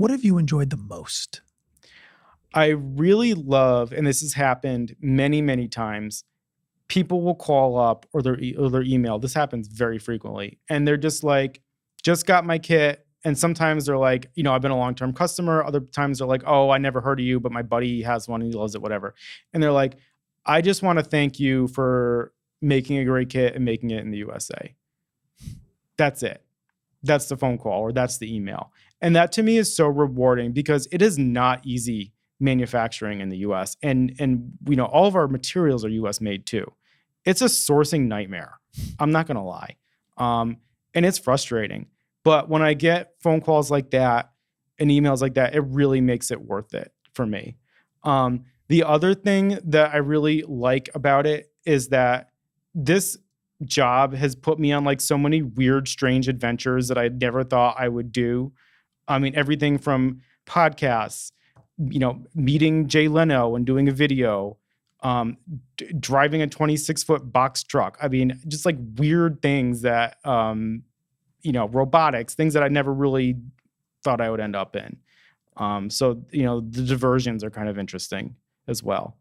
What have you enjoyed the most? I really love, and this has happened many, many times. People will call up or their email. This happens very frequently, and they're just like, "Just got my kit." And sometimes they're like, "I've been a long-term customer." Other times they're like, "Oh, I never heard of you, but my buddy has one and he loves it, whatever." And they're like, "I just want to thank you for making a great kit and making it in the USA." That's it. That's the phone call or that's the email. And that to me is so rewarding because it is not easy manufacturing in the US. And all of our materials are US made too. It's a sourcing nightmare. I'm not going to lie. And it's frustrating. But when I get phone calls like that and emails like that, it really makes it worth it for me. The other thing that I really like about it is that this job has put me on like so many weird, strange adventures that I never thought I would do. I mean, everything from podcasts, meeting Jay Leno and doing a video, driving a 26-foot box truck. I mean, just like weird things that, robotics, things that I never really thought I would end up in. So the diversions are kind of interesting as well.